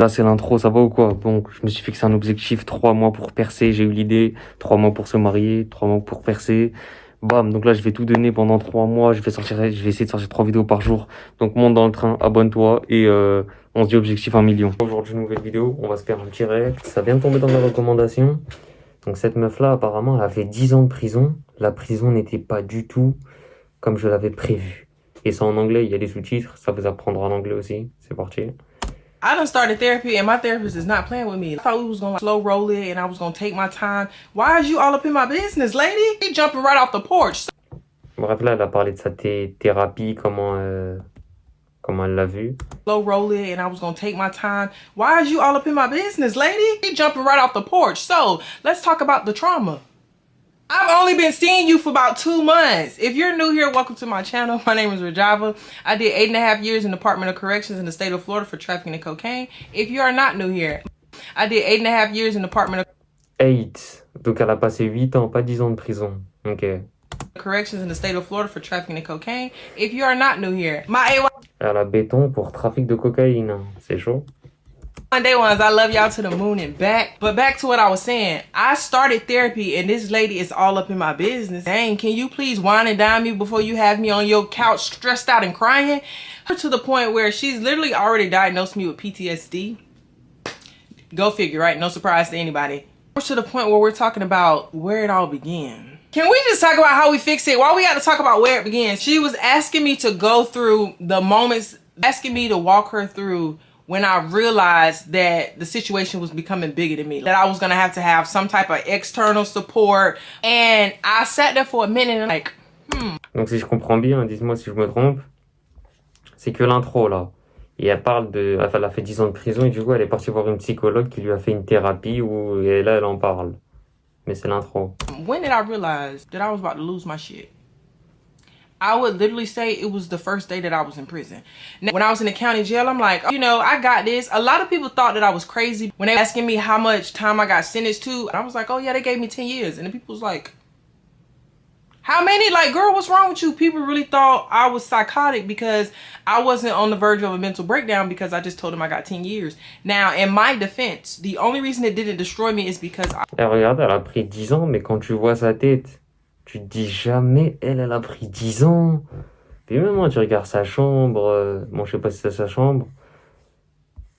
Là, c'est l'intro, ça va ou quoi? Bon, je me suis fixé un objectif, 3 mois pour percer, j'ai eu l'idée, 3 mois pour se marier, 3 mois pour percer. Bam, donc là, je vais tout donner pendant 3 mois, je vais essayer de sortir 3 vidéos par jour. Donc, monte dans le train, abonne-toi et on se dit objectif 1 million. Aujourd'hui, nouvelle vidéo, on va se faire un petit react. Ça vient de tomber dans mes recommandations. Donc, cette meuf-là, apparemment, elle a fait 10 ans de prison. La prison n'était pas du tout comme je l'avais prévu. Et c'est en anglais, il y a des sous-titres, ça vous apprendra en anglais aussi. C'est parti. I done started therapy and my therapist is not playing with me. I thought we was gonna slow roll it and I was gonna take my time. Why is you all up in my business, lady? You jumping right off the porch. Bref, là, elle a parlé de sa thérapie, comment elle l'a vu. Slow roll it and I was gonna take my time. Why is you all up in my business, lady? You jumping right off the porch. So let's talk about the trauma. I've only been seeing you for about 2 months. If you're new here, welcome to my channel. My name is Réagis. I did 8.5 years in the Department of Corrections in the state of Florida for trafficking in cocaine. If you are not new here, I did 8.5 years in the Department of 8. Donc elle a passé 8 ans, pas 10 ans de prison. Ok. Corrections in the state of Florida for trafficking in cocaine. If you are not new here, my Elle a béton pour trafic de cocaïne. C'est chaud. Day ones, I love y'all to the moon and back. But back to what I was saying, I started therapy and this lady is all up in my business. Dang, can you please wine and dine me before you have me on your couch stressed out and crying? To the point where she's literally already diagnosed me with PTSD. Go figure, right? No surprise to anybody. To the point where we're talking about where it all began. Can we just talk about how we fix it? Why we got to talk about where it began? She was asking me to go through the moments, asking me to walk her through when I realized that the situation was becoming bigger than me, that I was gonna have to have some type of external support. And I sat there for a minute and like, Donc si je comprends bien, dites-moi si je me trompe, c'est que l'intro là. Et elle parle de... Enfin, elle a fait 10 ans de prison et du coup elle est partie voir une psychologue qui lui a fait une thérapie où... et là elle en parle. Mais c'est l'intro. When did I realize that I was about to lose my shit? I would literally say it was the first day that I was in prison. Now, when I was in the county jail, I'm like, oh, you know, I got this. A lot of people thought that I was crazy when they were asking me how much time I got sentenced to. I was like, oh yeah, they gave me 10 years. And the people was like, how many? Like, girl, what's wrong with you? People really thought I was psychotic because I wasn't on the verge of a mental breakdown because I just told them I got 10 years. Now, in my defense, the only reason it didn't destroy me is because Et regarde, elle a pris 10 ans, mais quand tu vois sa tête, tu te dis jamais, elle a pris 10 ans. Puis même moi, tu regardes sa chambre, bon, je sais pas si c'est sa chambre,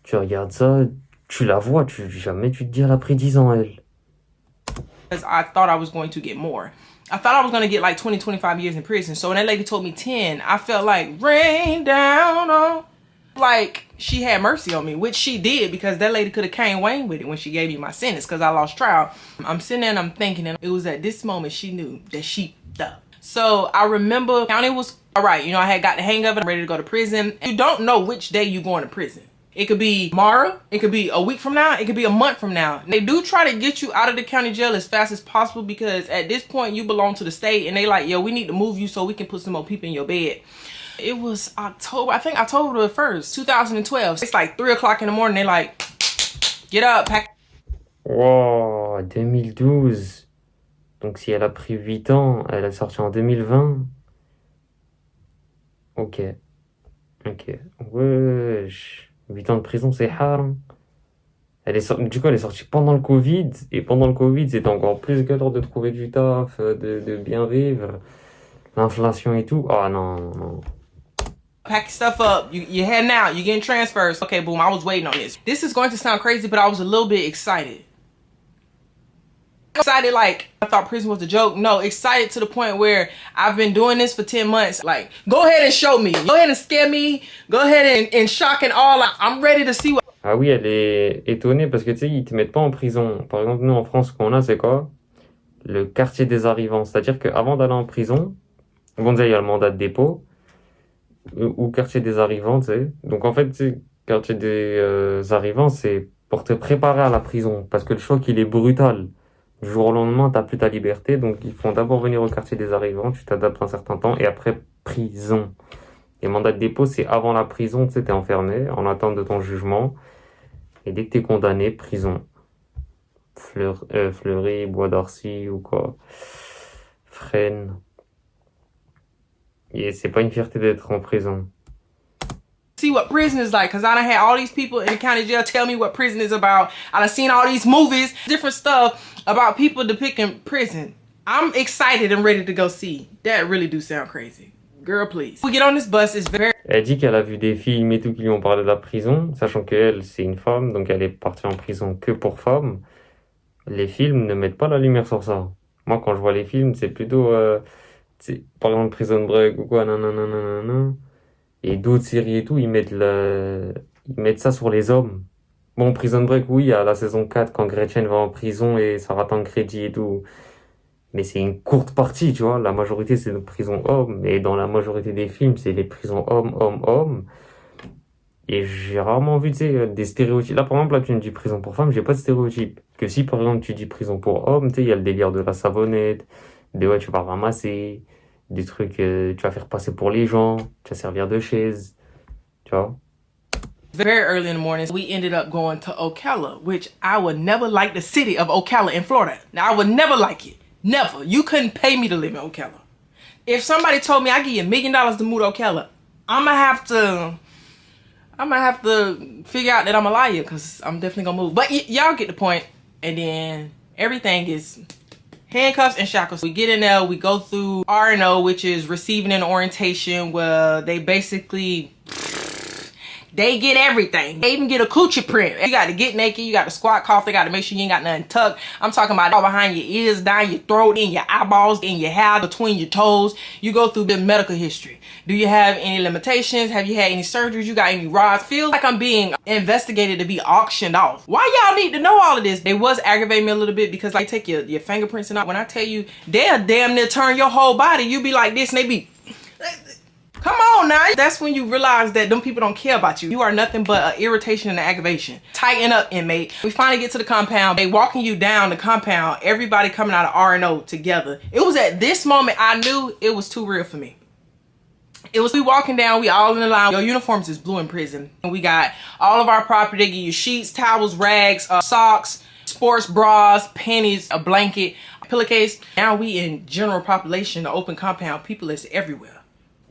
tu regardes ça, tu la vois, jamais tu te dis, elle a pris 10 ans, elle. I thought I was going to get more. I thought I was going to get like 20, 25 years in prison. So when that lady told me 10, I felt like rain down on, like she had mercy on me, which she did because that lady could have came Wayne with it when she gave me my sentence because I lost trial. I'm sitting there and I'm thinking, and it was at this moment she knew that she up. So I remember county was all right. You know, I had got the hang of it. I'm ready to go to prison. You don't know which day you're going to prison. It could be tomorrow, it could be a week from now, it could be a month from now. They do try to get you out of the county jail as fast as possible because at this point you belong to the state and they like, yo, we need to move you so we can put some more people in your bed. It was October, I think October the 1st, 2012. It's like 3 o'clock in the morning, they like, get up, pack. Wow, 2012. Donc si elle a pris 8 ans, elle est sortie en 2020. Ok. Wesh. 8 ans de prison, c'est hard. Du coup, elle est sortie pendant le Covid. Et pendant le Covid, c'était encore plus galère de trouver du taf, de bien vivre. L'inflation et tout. Ah non. Pack your stuff up. You're heading out. You're getting transfers. Okay, boom. I was waiting on this. This is going to sound crazy, but I was a little bit excited. Excited like I thought prison was a joke. No, excited to the point where I've been doing this for 10 months. Like, go ahead and show me. Go ahead and scare me. Go ahead and shock and all. I'm ready to see what... Ah oui, elle est étonnée parce que tu sais, ils te mettent pas en prison. Par exemple, nous en France, ce qu'on a, c'est quoi? Le quartier des arrivants. C'est-à-dire qu'avant d'aller en prison, bon, déjà, il y a le mandat de dépôt ou quartier des arrivants, tu sais. Donc en fait, tu sais, quartier des arrivants, c'est pour te préparer à la prison parce que le choc, il est brutal. Du jour au lendemain, t'as plus ta liberté, donc ils font d'abord venir au quartier des arrivants, tu t'adaptes un certain temps, et après, prison. Et mandat de dépôt, c'est avant la prison, tu sais, t'es enfermé, en attente de ton jugement, et dès que t'es condamné, prison. Fleury, Bois d'Arcy, ou quoi. Fresnes. Et c'est pas une fierté d'être en prison. see what prison is like, because I done had all these people in the county jail tell me what prison is about. I done seen all these movies, different stuff about people depicting prison. I'm excited and ready to go see. That really do sound crazy. Girl, please. We get on this bus, it's very... Elle dit qu'elle a vu des films et tout qui lui ont parlé de la prison, sachant qu'elle, c'est une femme, donc elle est partie en prison que pour femmes. Les films ne mettent pas la lumière sur ça. Moi, quand je vois les films, c'est plutôt, par exemple, Prison Break ou quoi, nanana. Et d'autres séries et tout, ils mettent ça sur les hommes. Bon, Prison Break, oui, à la saison 4, quand Gretchen va en prison et ça rate en crédit et tout. Mais c'est une courte partie, tu vois. La majorité, c'est une prison hommes. Et dans la majorité des films, c'est les prisons hommes. Et j'ai rarement vu, tu sais, des stéréotypes. Là, par exemple, là, tu me dis prison pour femmes, j'ai pas de stéréotype. Que si, par exemple, tu dis prison pour hommes, tu sais, il y a le délire de la savonnette, ouais, tu vas ramasser, des trucs, tu vas faire passer pour les gens, tu vas servir de chaise, tu vois. Very early in the morning, we ended up going to Ocala, which I would never like the city of Ocala in Florida. Now, I would never like it. Never. You couldn't pay me to live in Ocala. If somebody told me I give you $1 million to move to Ocala, I'm gonna have to figure out that I'm a liar, because I'm definitely gonna move. But y'all get the point. And then everything is handcuffs and shackles. We get in there, we go through R&O, which is receiving and orientation, where they basically... they get everything. They even get a coochie print. You got to get naked. You got to squat cough. They got to make sure you ain't got nothing tucked. I'm talking about all behind your ears, down your throat, in your eyeballs, in your hair, between your toes. You go through the medical history. Do you have any limitations? Have you had any surgeries? You got any rods? Feel like I'm being investigated to be auctioned off. Why y'all need to know all of this? They was aggravating me a little bit because they take your fingerprints and all. When I tell you, they'll damn near turn your whole body. You be like this and they be... Come on now. That's when you realize that them people don't care about you. You are nothing but an irritation and an aggravation. Tighten up, inmate. We finally get to the compound. They walking you down the compound. Everybody coming out of R&O together. It was at this moment I knew it was too real for me. It was we walking down. We all in the line. Your uniforms is blue in prison. And we got all of our property. They give you sheets, towels, rags, socks, sports bras, panties, a blanket, a pillowcase. Now we in general population, the open compound. People is everywhere.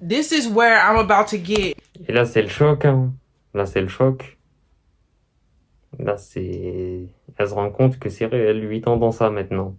This is where I'm about to get. Et là, c'est le choc, hein. Là, c'est le choc. Là, c'est... Elle se rend compte que c'est réel, 8 ans dans ça, maintenant.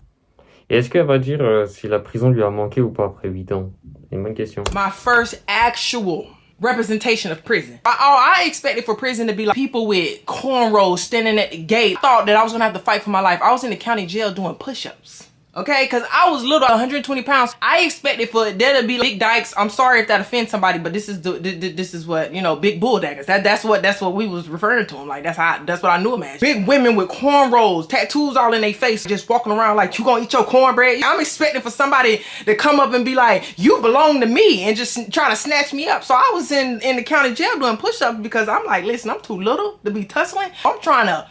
Et est-ce qu'elle va dire si la prison lui a manqué ou pas après 8 ans? C'est une bonne question. My first actual representation of prison. I expected for prison to be like people with cornrows standing at the gate. I thought that I was gonna have to fight for my life. I was in the county jail doing push-ups. Okay, because I was little, 120 pounds. I expected for there to be big dykes. I'm sorry if that offends somebody, but this is what, you know, big bulldaggers. That's what we was referring to them. Like that's what I knew them as. Big women with cornrows, tattoos all in their face, just walking around like you gonna eat your cornbread. I'm expecting for somebody to come up and be like, you belong to me, and just trying to snatch me up. So I was in the county jail doing push-ups because I'm like, listen, I'm too little to be tussling. I'm trying to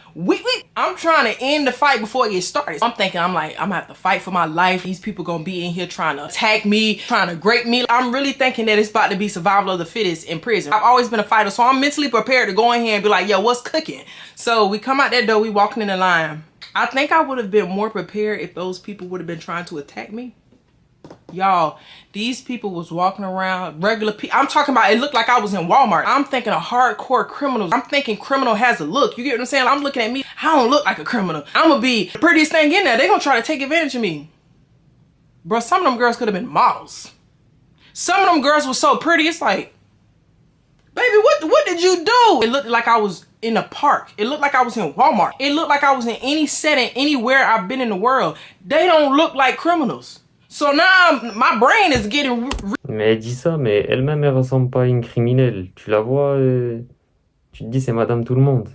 end the fight before it gets started. I'm thinking, I'm gonna have to fight for my life. These people gonna be in here trying to attack me, trying to grape me. I'm really thinking that it's about to be survival of the fittest in prison. I've always been a fighter, so I'm mentally prepared to go in here and be like, yo, what's cooking? So we come out that door, we walking in the line. I think I would have been more prepared if those people would have been trying to attack me. Y'all, these people was walking around, regular people. I'm talking about, it looked like I was in Walmart. I'm thinking of hardcore criminals. I'm thinking criminal has a look. You get what I'm saying? I'm looking at me. I don't look like a criminal. I'm gonna be the prettiest thing in there. They gonna try to take advantage of me. Bro, some of them girls could have been models. Some of them girls were so pretty. It's like, baby, what did you do? It looked like I was in a park. It looked like I was in Walmart. It looked like I was in any setting, anywhere I've been in the world. They don't look like criminals. So now my brain is getting... Mais elle dit ça, mais elle-même, elle ressemble pas à une criminelle. Tu la vois, tu te dis c'est Madame Tout-le-Monde.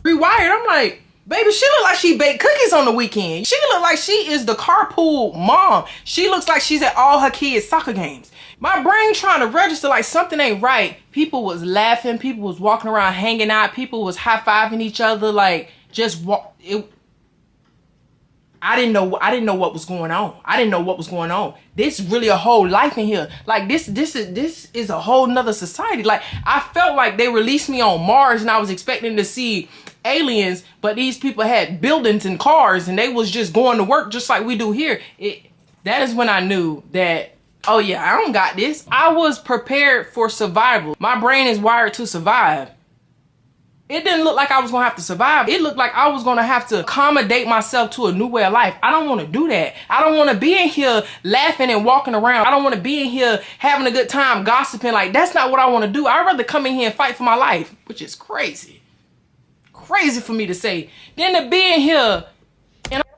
Rewired. I'm like, baby, she look like she baked cookies on the weekend. She look like she is the carpool mom. She looks like she's at all her kids' soccer games. My brain trying to register like something ain't right. People was laughing. People was walking around hanging out. People was high-fiving each other. Like, just walk... I didn't know what was going on. I didn't know what was going on. This is really a whole life in here. Like this is a whole nother society. Like I felt like they released me on Mars and I was expecting to see aliens, but these people had buildings and cars and they was just going to work just like we do here. That is when I knew that oh yeah, I don't got this. I was prepared for survival. My brain is wired to survive. It didn't look like I was gonna have to survive. It looked like I was gonna have to accommodate myself to a new way of life. I don't wanna do that. I don't wanna be in here laughing and walking around. I don't wanna be in here having a good time, gossiping. Like, that's not what I wanna do. I'd rather come in here and fight for my life, which is crazy. Crazy for me to say. Than to be in here.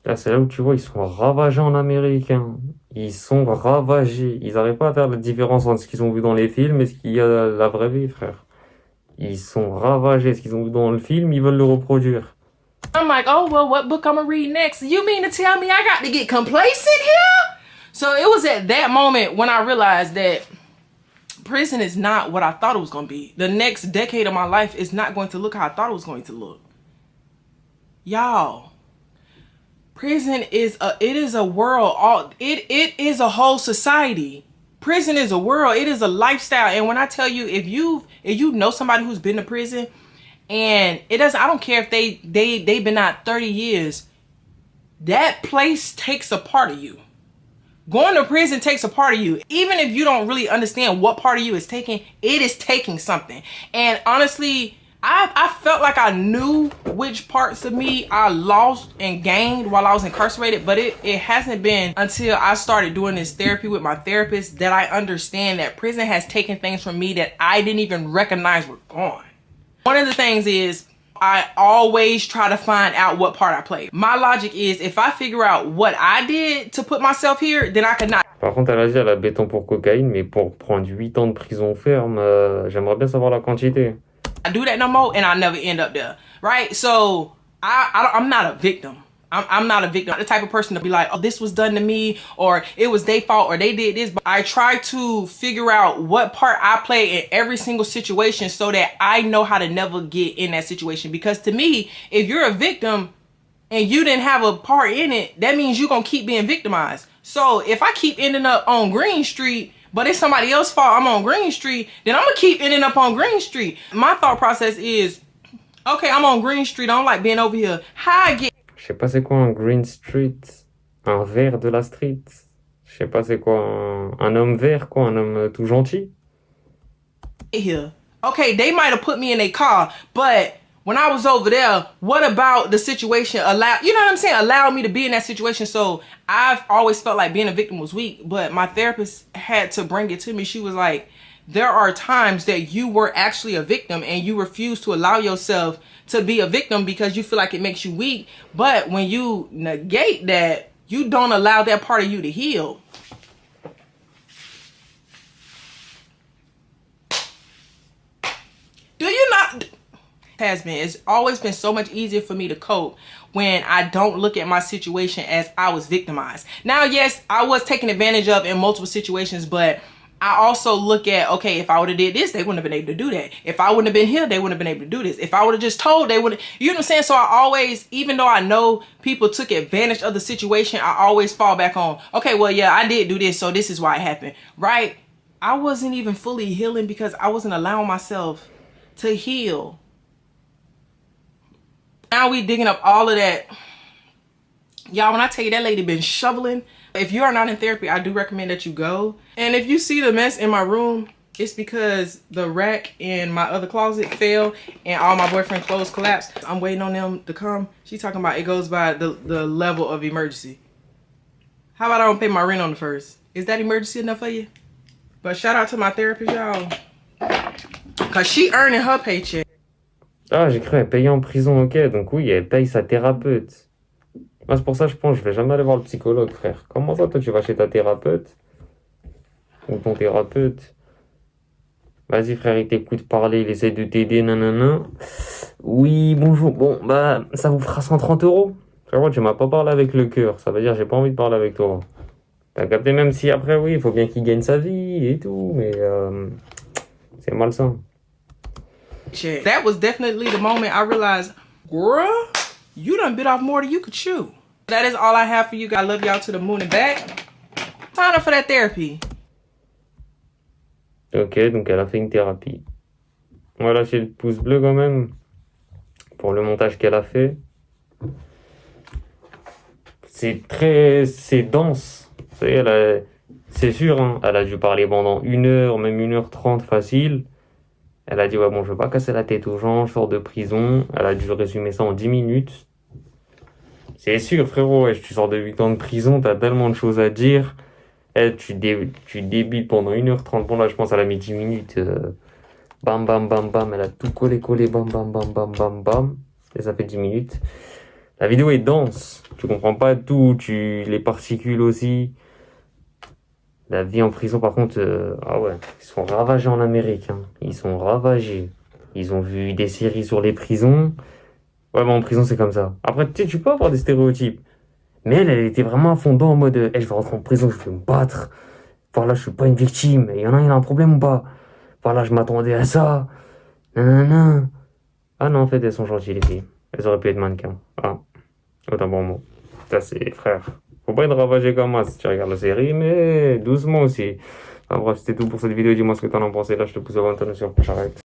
Là, c'est là où tu vois, ils sont ravagés en américain. Ils sont ravagés. Ils n'arrivent pas à faire la différence entre ce qu'ils ont vu dans les films et ce qu'il y a dans la vraie vie, frère. Ils sont ravagés. Ce qu'ils ont vu dans le film, ils veulent le reproduire. I'm like, oh, well, what book I'm gonna read next? You mean to tell me I got to get complacent here? So it was at that moment when I realized that prison is not what I thought it was gonna be. The next decade of my life is not going to look how I thought it was going to look. Y'all, prison is a world. It is a whole society. Prison is a world. It is a lifestyle. And when I tell you, if you know somebody who's been to prison, and I don't care if they've been out 30 years, that place takes a part of you. Going to prison takes a part of you. Even if you don't really understand what part of you is taking, it is taking something. And honestly, I felt like I knew which parts of me I lost and gained while I was incarcerated, but it hasn't been until I started doing this therapy with my therapist that I understand that prison has taken things from me that I didn't even recognize were gone. One of the things is I always try to find out what part I played. My logic is if I figure out what I did to put myself here, then I could not. Par contre, elle a dit elle a béton pour cocaïne, mais pour prendre 8 ans de prison ferme, j'aimerais bien savoir la quantité. I do that no more and I never end up there, right? So I'm not a victim. I'm not a victim. I'm the type of person to be like, oh, this was done to me, or it was their fault, or they did this. But I try to figure out what part I play in every single situation so that I know how to never get in that situation. Because to me, if you're a victim and you didn't have a part in it, that means you're going to keep being victimized. So if I keep ending up on Green Street, but it's somebody else's fault I'm on Green Street, then I'm going to keep ending up on Green Street. My thought process is, okay, I'm on Green Street. I don't like being over here. How I get... Je sais pas c'est quoi un green street, un vert de la street. Je sais pas c'est quoi un homme vert, quoi, un homme tout gentil. Here. Okay, they might have put me in a car, but when I was over there, what about the situation allowed me to be in that situation? So I've always felt like being a victim was weak, but my therapist had to bring it to me. She was like, there are times that you were actually a victim and you refuse to allow yourself to be a victim because you feel like it makes you weak. But when you negate that, you don't allow that part of you to heal. Do you not? It's always been so much easier for me to cope when I don't look at my situation as I was victimized. Now, yes, I was taken advantage of in multiple situations, but I also look at, okay, if I would have did this, they wouldn't have been able to do that. If I wouldn't have been here, they wouldn't have been able to do this. If I would have just told, they wouldn't, you know what I'm saying? So I always, even though I know people took advantage of the situation, I always fall back on, okay, well, yeah, I did do this, so this is why it happened, right? I wasn't even fully healing because I wasn't allowing myself to heal. Now we digging up all of that. Y'all, when I tell you that lady been shoveling, if you are not in therapy, I do recommend that you go. And if you see the mess in my room, it's because the rack in my other closet fell and all my boyfriend's clothes collapsed. I'm waiting on them to come. She's talking about it goes by the level of emergency. How about I don't pay my rent on the first? Is that emergency enough for you? But shout out to my therapist, y'all. Cause she earning her paycheck. Ah, j'ai cru elle payait en prison, ok. Donc oui, elle paye sa thérapeute. Moi, c'est pour ça que je pense que je vais jamais aller voir le psychologue, frère. Comment ça, toi, tu vas chez ta thérapeute ou ton thérapeute? Vas-y, frère, il t'écoute parler, il essaie de t'aider, nanana. Oui, bonjour. Bon, bah, ça vous fera 130 €. Frérot, tu m'as pas parlé avec le cœur. Ça veut dire que j'ai pas envie de parler avec toi. T'as capté, même si après, oui, il faut bien qu'il gagne sa vie et tout, mais c'est malsain. That was definitely the moment I realized, girl, you done bit off more than you could chew. That is all I have for you guys. I love y'all to the moon and back. Sign up for that therapy. Ok, donc elle a fait une thérapie. On va lâcher le pouce bleu quand même pour le montage qu'elle a fait. C'est dense. Vous savez, C'est sûr, hein, elle a dû parler pendant 1 heure, même 1h30 facile. Elle a dit, ouais, bon, je veux pas casser la tête aux gens, je sors de prison. Elle a dû résumer ça en 10 minutes. C'est sûr, frérot, ouais, tu sors de 8 ans de prison, t'as tellement de choses à dire. Tu débites pendant 1h30. Bon, là, je pense qu'elle a mis 10 minutes. Bam, bam, bam, bam. Elle a tout collé, collé, bam, bam, bam, bam, bam, bam. Et ça fait 10 minutes. La vidéo est dense. Tu comprends pas tout. Les particules aussi. La vie en prison, par contre, ah ouais, ils sont ravagés en Amérique, hein. Ils sont ravagés. Ils ont vu des séries sur les prisons. Ouais, mais en prison, c'est comme ça. Après, tu sais, tu peux avoir des stéréotypes. Mais elle était vraiment à fond dedans en mode, je vais rentrer en prison, je vais me battre. Voilà, je suis pas une victime. Il y en a un problème ou pas? Voilà, je m'attendais à ça. Nanana. Ah non, en fait, elles sont gentilles, les filles. Elles auraient pu être mannequins. Ah, autant pour moi. Ça, c'est frère. Faut pas être ravagé comme moi si tu regardes la série, mais doucement aussi. Enfin bref, c'était tout pour cette vidéo. Dis-moi ce que t'en as pensé. Là, je te pousse avant de sur j'arrête.